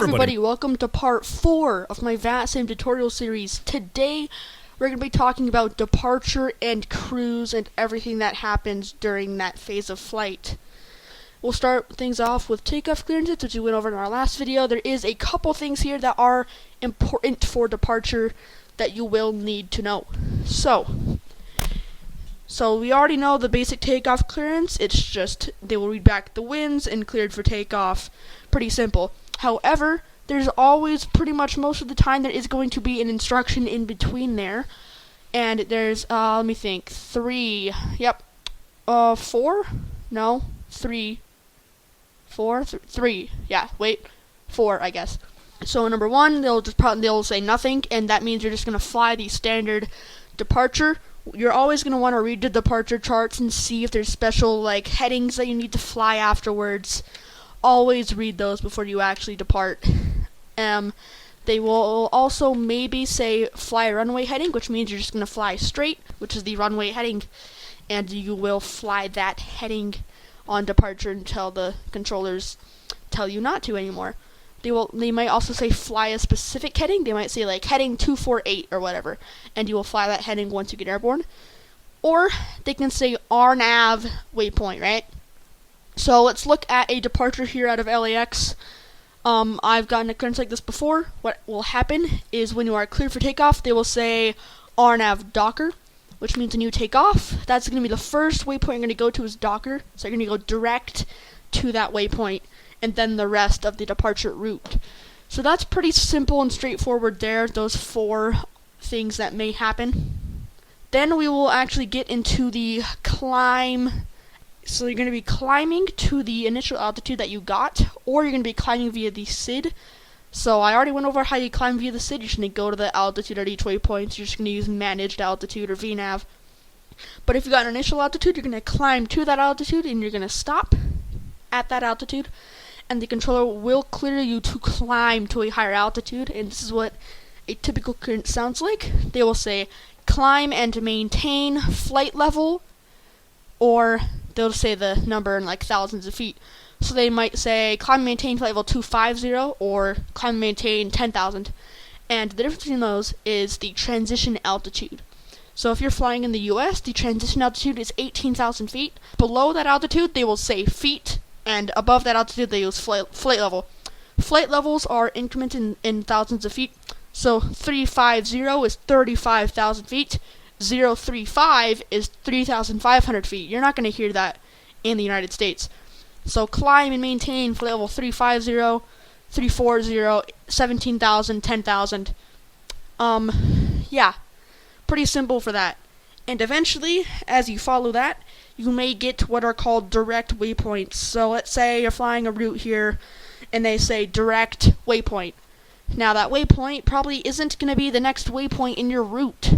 everybody, welcome to part 4 of my VATSIM tutorial series. Today, we're going to be talking about departure and cruise and everything that happens during that phase of flight. We'll start things off with takeoff clearances, which we went over in our last video. There is a couple things here that are important for departure that you will need to know. So we already know the basic takeoff clearance. It's just they will read back the winds and cleared for takeoff. Pretty simple. However, there's always, pretty much most of the time, there is going to be an instruction in between there. And there's, let me think, 3, yep, 4? No, 3, 4, 3, yeah, wait, 4, I guess. So number 1, they'll say nothing, and that means you're just going to fly the standard departure. You're always going to want to read the departure charts and see if there's special, like, headings that you need to fly afterwards. Always read those before you actually depart. They will also maybe say fly runway heading, which means you're just going to fly straight, which is the runway heading, and you will fly that heading on departure until the controllers tell you not to anymore. They might also say fly a specific heading. They might say like heading 248 or whatever, and you will fly that heading once you get airborne. Or they can say RNAV waypoint, right? So let's look at a departure here out of LAX. I've gotten a clearance like this before. What will happen is when you are cleared for takeoff, they will say RNAV Docker, which means when you take off, that's going to be the first waypoint you're going to go to is Docker. So you're going to go direct to that waypoint, and then the rest of the departure route. So that's pretty simple and straightforward there, those 4 things that may happen. Then we will actually get into the climb. So you're going to be climbing to the initial altitude that you got, or you're going to be climbing via the SID. So I already went over how you climb via the SID. You're just going to go to the altitude at each waypoint. You're just going to use managed altitude or VNAV. But if you got an initial altitude, you're going to climb to that altitude, and you're going to stop at that altitude. And the controller will clear you to climb to a higher altitude. And this is what a typical clearance sounds like. They will say climb and maintain flight level, or they'll say the number in like thousands of feet. So they might say climb and maintain flight level 250 or climb and maintain 10,000. And the difference between those is the transition altitude. So if you're flying in the US, the transition altitude is 18,000 feet. Below that altitude, they will say feet, and above that altitude, they use flight level. Flight levels are incremented in thousands of feet. So 350 is 35,000 feet. 035 is 3,500 feet. You're not going to hear that in the United States. So climb and maintain flight level 350, 340, 17,000, 10,000. Yeah, pretty simple for that. And eventually, as you follow that, you may get what are called direct waypoints. So let's say you're flying a route here, and they say direct waypoint. Now that waypoint probably isn't going to be the next waypoint in your route.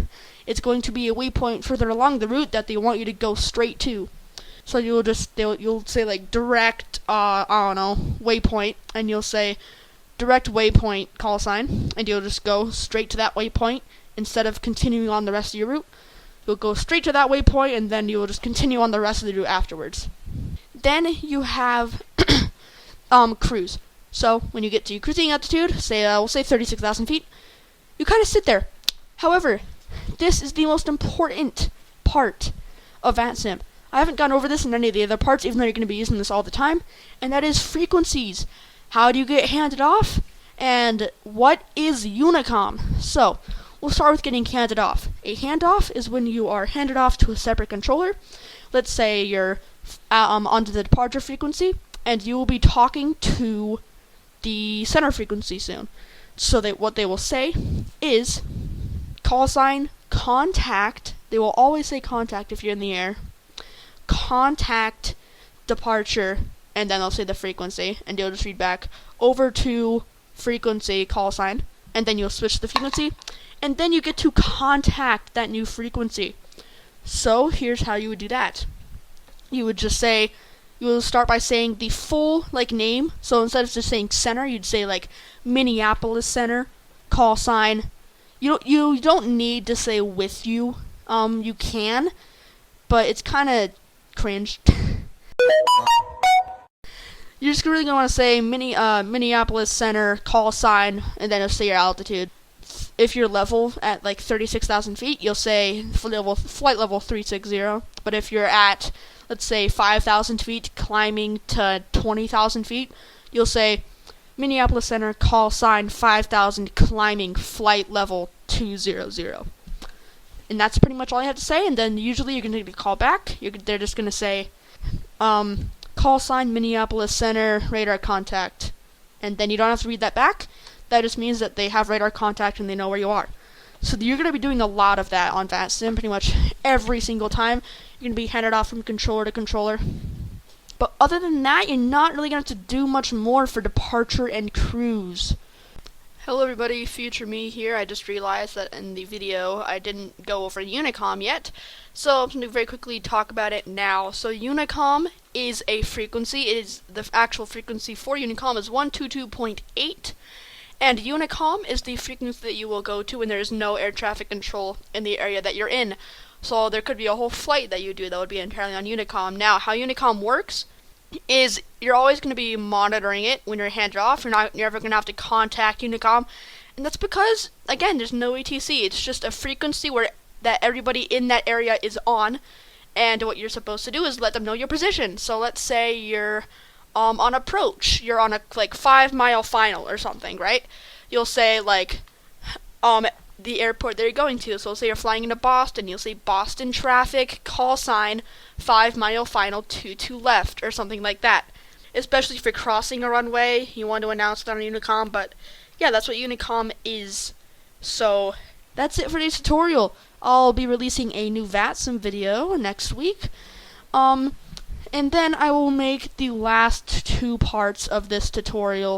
It's going to be a waypoint further along the route that they want you to go straight to. So you'll say like direct, I don't know, waypoint, and you'll say direct waypoint call sign, and you'll just go straight to that waypoint instead of continuing on the rest of your route. You'll go straight to that waypoint, and then you will just continue on the rest of the route afterwards. Then you have cruise. So when you get to your cruising altitude, we'll say 36,000 feet, you kind of sit there. However, this is the most important part of VATSIM. I haven't gone over this in any of the other parts, even though you're going to be using this all the time, and that is frequencies. How do you get handed off? And what is Unicom? So, we'll start with getting handed off. A handoff is when you are handed off to a separate controller. Let's say you're onto the departure frequency, and you will be talking to the center frequency soon. So what they will say is call sign, contact. They will always say contact if you're in the air. Contact, departure, and then they'll say the frequency, and you'll just read back over to frequency, call sign, and then you'll switch the frequency, and then you get to contact that new frequency. So here's how you would do that. You would just say, you will start by saying the full name. So instead of just saying center, you'd say like Minneapolis Center, call sign. You don't need to say with you. You can, but it's kind of cringe. You're just really gonna want to say Minneapolis Center, call sign, and then you'll say your altitude. If you're level at like 36,000 feet, you'll say flight level 360. But if you're at, let's say, 5,000 feet climbing to 20,000 feet, you'll say Minneapolis Center, call sign 5,000 climbing flight level 200. And that's pretty much all you have to say. And then usually you're going to get a call back. They're just going to say, call sign Minneapolis Center, radar contact. And then you don't have to read that back. That just means that they have radar contact and they know where you are. So you're going to be doing a lot of that on VATSIM pretty much every single time. You're going to be handed off from controller to controller. But other than that, you're not really going to have to do much more for departure and cruise. Hello everybody, future me here. I just realized that in the video I didn't go over Unicom yet, so I'm going to very quickly talk about it now. So Unicom is a frequency. It is the actual frequency for Unicom is 122.8, and Unicom is the frequency that you will go to when there is no air traffic control in the area that you're in. So there could be a whole flight that you do that would be entirely on Unicom. Now, how Unicom works is you're always going to be monitoring it when your hands are off. You're ever going to have to contact Unicom, and that's because, again, there's no ATC. It's just a frequency that everybody in that area is on, and what you're supposed to do is let them know your position. So let's say you're on approach. You're on a 5-mile final or something, right? You'll say the airport that you're going to. So say you're flying into Boston, you'll say Boston traffic, call sign, 5-mile final 22 left, or something like that. Especially if you're crossing a runway, you want to announce that on Unicom, but yeah, that's what Unicom is. So that's it for today's tutorial. I'll be releasing a new VATSIM video next week. And then I will make the last 2 parts of this tutorial